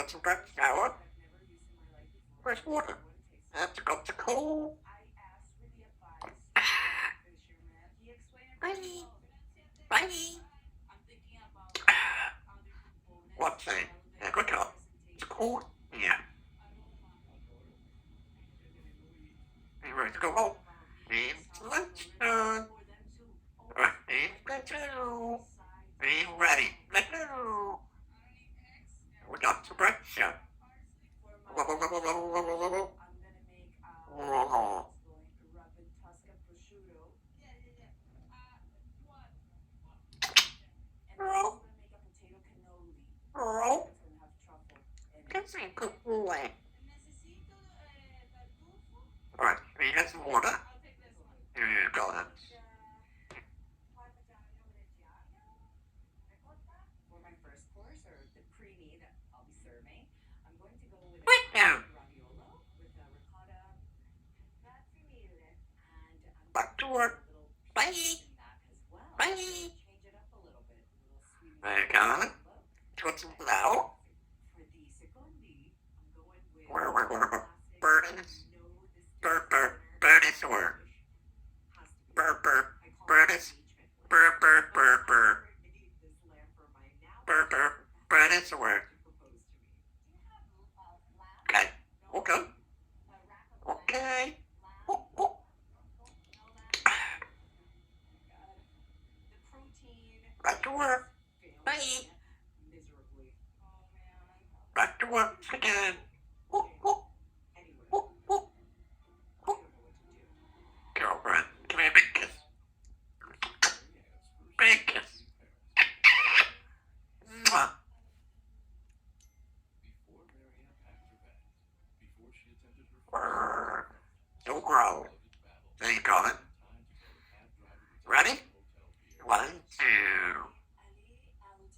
got some breakfast shower. Fresh water. Have to go to cold. Bye. Bye. What's that? Yeah, good job. It's cold. Yeah. Are you ready to go home? It's lunchtime. Let's go. Are you ready? Let's go. We got some breakfast shower. This ain't good boy. Alright, we got some water. Here you go then. What now? Back to work. Bye. Bye. There you go. Put some now. Where birdies? Birdies were. Birdies. Birdies were. Okay. Okay. Okay. Back to work. Bye. Back to work again. Girlfriend, give me a big kiss. Big kiss. Mwah. Don't growl. There you go then. Ready? 1, 2.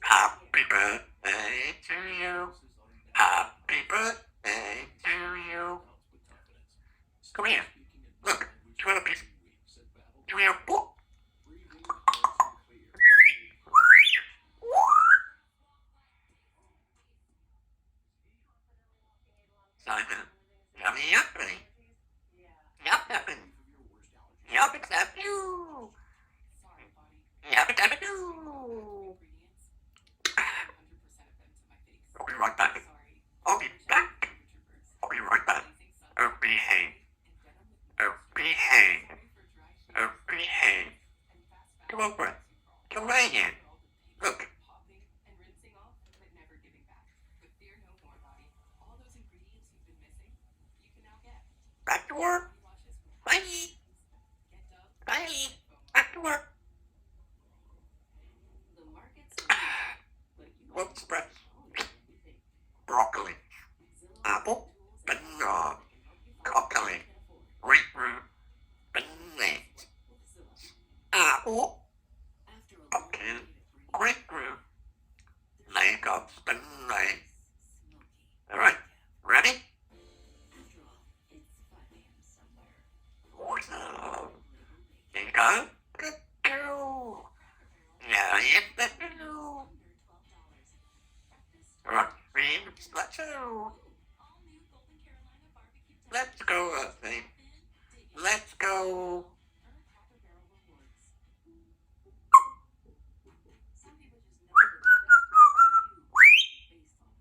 Happy birthday to you. Happy birthday to you. Come here. Look, two other pieces. Come here. Whoop. Simon, yummy yuppity. Yup, yuppin'. Yup, except you. Yup, except you. I'll be right back. I'll be back. I'll be right back. Oh, behave. Oh, behave. Oh, behave. Come over. Come right here. Look. Back to work. Bye. Bye. Back to work. What's bread? Broccoli. Apple. Banana. Broccoli. Grapefruit. Banana. Apple. Pumpkin. Grapefruit. Leg of banana. Alright. Ready? Awesome. Here you go. Good girl. Yeah, yes, good girl. Alright, let's go. Let's go, thing. Let's go.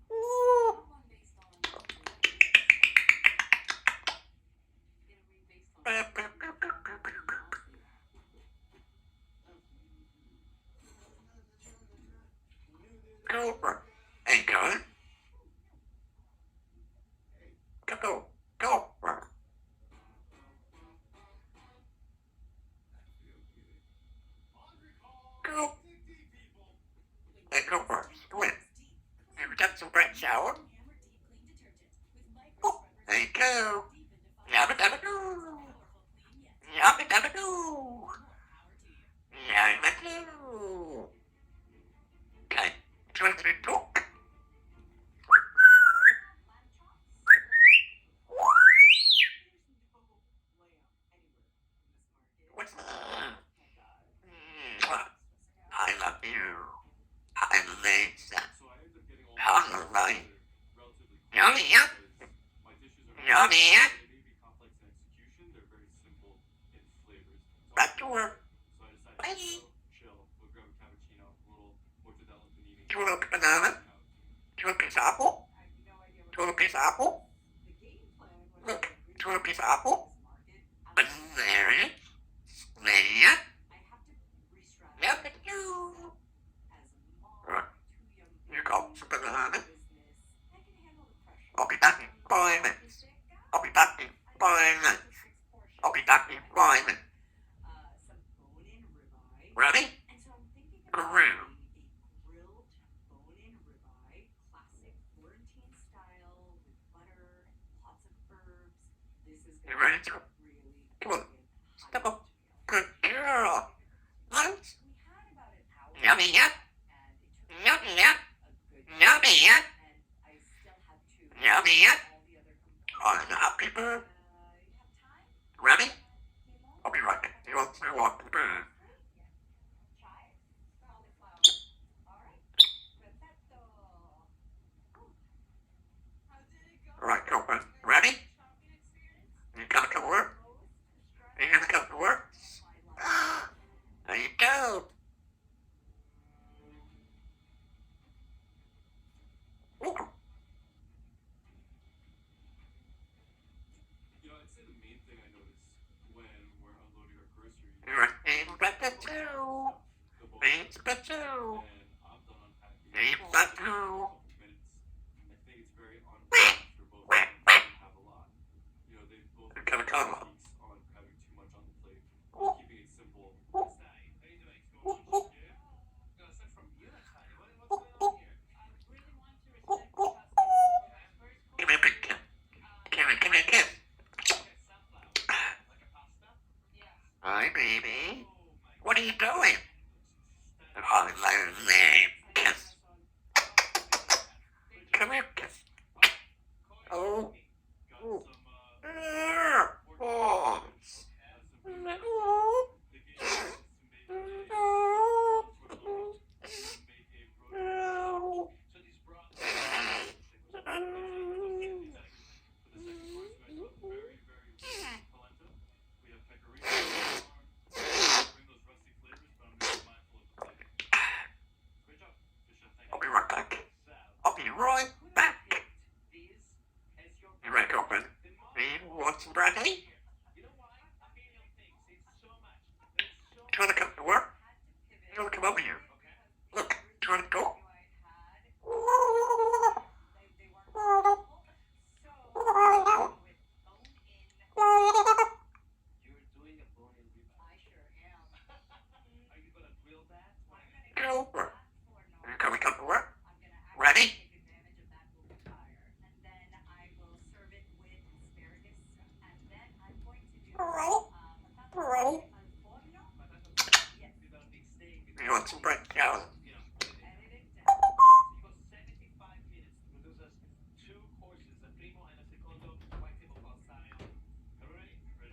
Woo. Go for it. Hey, go. Go. Go. Go. Hey, go for it. Go in. Ever done some bread shower? Oh, there you go. Yabba dabba doo. Yabba dabba doo. Yabba doo. Okay. 2, 3, talk. What's that? I love you. I love that. I love you. you want a banana? Do you want a piece of apple? Do you want a piece of apple? Look, do you want a piece of apple? Banana? Banana? Look at you. You got some banana? I'll be back in 5 minutes. I'll be back in 5 minutes. I'll be back in 5 minutes. Ready? Grill. You ready to? Come on. Step up. Good girl. Lunch? Yummy yet? Yummy yet? Yummy yet? Yummy yet? On a happy bird. Ready? I'll be right back. You want to walk the bird? Alright, go, bud. Ready? You gotta go to work? You gonna go to work? There you go. Ooh. I'd say the main thing I notice when we're unloading our groceries You're in better too. It's better. and I'm done unpacking It's better. couple minutes. I think it's very unbalanced for both of them to have a lot. They both You're gonna come. critiques on having too much on the plate, or keeping it simple. Give me a big kiss. Give me a kiss. Hi, baby. What are you doing? Oh, my name. Kiss. Come here, kiss. Oh. Oh. Oh. I'll be right back. I'll be right back. You ready to open? You want some brandy? Do you want to come to work? You want to come over here? Look, do you want to go? Get over. Can we come to work? Ready? Roll. You want some bread? Yeah.